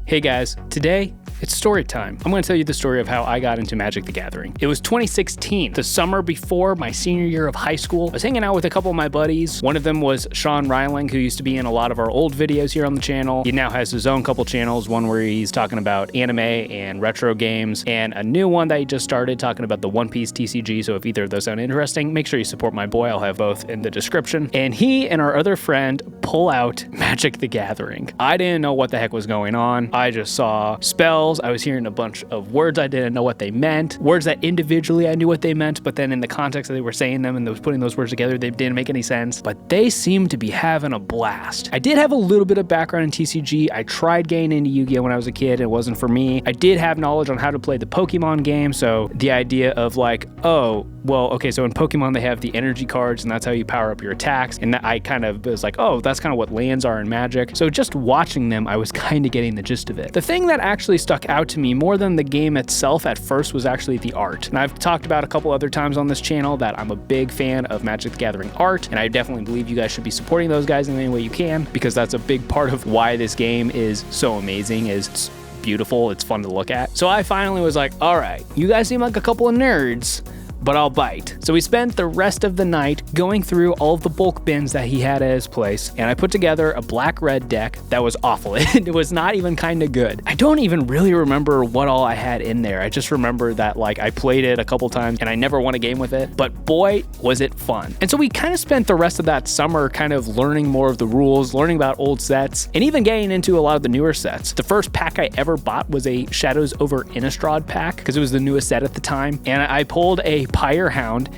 Hey guys, today it's story time. I'm going to tell you the story of how I got into Magic the Gathering. It was 2016, the summer before my senior year of high school. I was hanging out with a couple of my buddies. One of them was Sean Reiling, who used to be in a lot of our old videos here on the channel. He now has his own couple channels, one where he's talking about anime and retro games, and a new one that he just started talking about the One Piece TCG. So if either of those sound interesting, make sure you support my boy. I'll have both in the description. And he and our other friend pull out Magic the Gathering. I didn't know what the heck was going on. I just saw spells. I was hearing a bunch of words I didn't know what they meant. Words that individually I knew what they meant, but then in the context that they were saying them and those putting those words together, they didn't make any sense. But they seemed to be having a blast. I did have a little bit of background in TCG. I tried getting into Yu-Gi-Oh! When I was a kid. It wasn't for me. I did have knowledge on how to play the Pokemon game. So the idea of like, oh, well, okay, so in Pokemon they have the energy cards and that's how you power up your attacks. And that I kind of was like, oh, that's kind of what lands are in Magic. So just watching them, I was kind of getting the gist of it. The thing that actually stuck out to me more than the game itself at first was actually the art. And I've talked about a couple other times on this channel that I'm a big fan of Magic the Gathering art, and I definitely believe you guys should be supporting those guys in any way you can, because that's a big part of why this game is so amazing. It's beautiful, it's fun to look at. So I finally was like, all right, you guys seem like a couple of nerds, but I'll bite. So we spent the rest of the night going through all of the bulk bins that he had at his place, and I put together a black-red deck that was awful. It was not even kind of good. I don't even really remember what all I had in there. I just remember that like I played it a couple times and I never won a game with it, but boy, was it fun. And so we kind of spent the rest of that summer kind of learning more of the rules, learning about old sets, and even getting into a lot of the newer sets. The first pack I ever bought was a Shadows over Innistrad pack because it was the newest set at the time, and I pulled a Pyre Hound,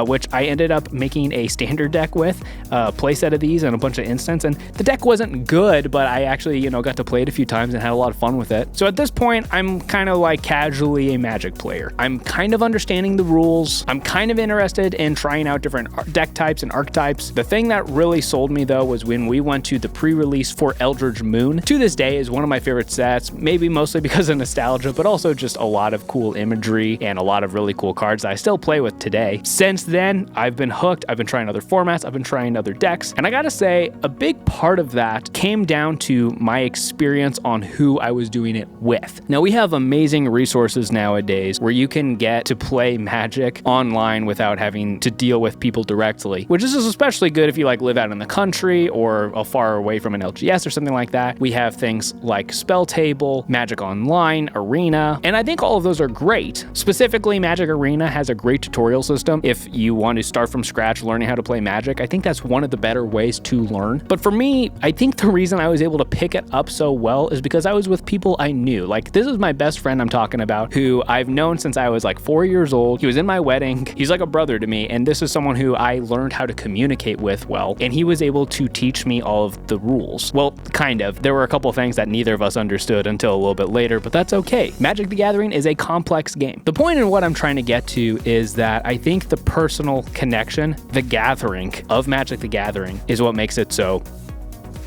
which I ended up making a standard deck with, play set of these and a bunch of instants, and the deck wasn't good, but I actually, got to play it a few times and had a lot of fun with it. So at this point, I'm kind of like casually a Magic player. I'm kind of understanding the rules. I'm kind of interested in trying out different deck types and archetypes. The thing that really sold me though was when we went to the pre-release for Eldritch Moon. To this day is one of my favorite sets, maybe mostly because of nostalgia, but also just a lot of cool imagery and a lot of really cool cards that I still play with today. Since then, I've been hooked. I've been trying other formats. I've been trying other decks. And I gotta say, a big part of that came down to my experience on who I was doing it with. Now, we have amazing resources nowadays where you can get to play Magic online without having to deal with people directly, which is especially good if you like live out in the country or far away from an LGS or something like that. We have things like Spell Table, Magic Online, Arena, and I think all of those are great. Specifically, Magic Arena has a great tutorial system. If you want to start from scratch learning how to play Magic, I think that's one of the better ways to learn. But for me, I think the reason I was able to pick it up so well is because I was with people I knew. Like, this is my best friend I'm talking about, who I've known since I was like 4 years old. He was in my wedding. He's like a brother to me, and this is someone who I learned how to communicate with well, and he was able to teach me all of the rules. Well, kind of. There were a couple of things that neither of us understood until a little bit later, but that's okay. Magic the Gathering is a complex game. The point in what I'm trying to get to is that I think the personal connection, the gathering of Magic the Gathering, is what makes it so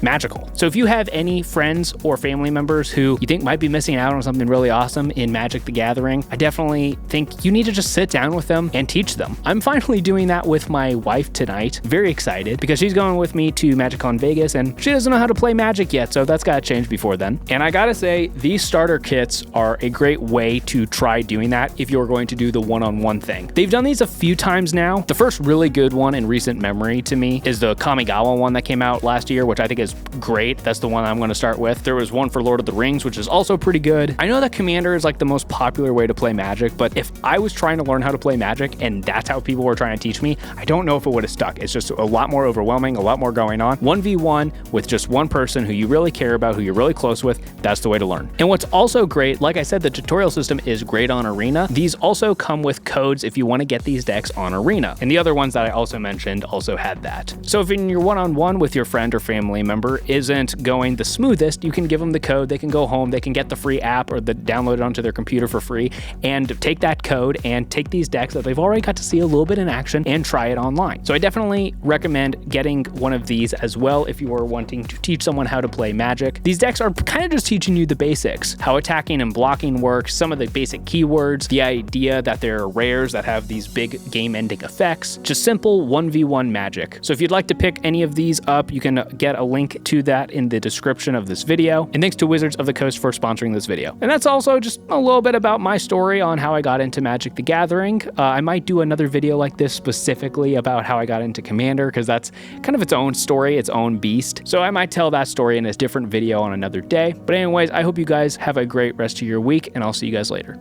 magical. So if you have any friends or family members who you think might be missing out on something really awesome in Magic the Gathering, I definitely think you need to just sit down with them and teach them. I'm finally doing that with my wife tonight. Very excited because she's going with me to MagicCon Vegas and she doesn't know how to play Magic yet, so that's gotta change before then. And I gotta say, these starter kits are a great way to try doing that if you're going to do the one-on-one thing. They've done these a few times now. The first really good one in recent memory to me is the Kamigawa one that came out last year, which I think is great. That's the one I'm going to start with. There was one for Lord of the Rings, which is also pretty good. I know that Commander is like the most popular way to play Magic, but if I was trying to learn how to play Magic and that's how people were trying to teach me, I don't know if it would have stuck. It's just a lot more overwhelming, a lot more going on. 1v1 with just one person who you really care about, who you're really close with, that's the way to learn. And what's also great, like I said, the tutorial system is great on Arena. These also come with codes if you want to get these decks on Arena. And the other ones that I also mentioned also had that. So if in your one-on-one with your friend or family member isn't going the smoothest, you can give them the code, they can go home, they can get the free app or download it onto their computer for free and take that code and take these decks that they've already got to see a little bit in action and try it online. So I definitely recommend getting one of these as well if you are wanting to teach someone how to play Magic. These decks are kind of just teaching you the basics, how attacking and blocking works, some of the basic keywords, the idea that there are rares that have these big game-ending effects, just simple 1v1 Magic. So if you'd like to pick any of these up, you can get a link link to that in the description of this video. And thanks to Wizards of the Coast for sponsoring this video. And that's also just a little bit about my story on how I got into Magic the Gathering. I might do another video like this specifically about how I got into Commander, because that's kind of its own story, its own beast. So I might tell that story in a different video on another day. But anyways, I hope you guys have a great rest of your week, and I'll see you guys later.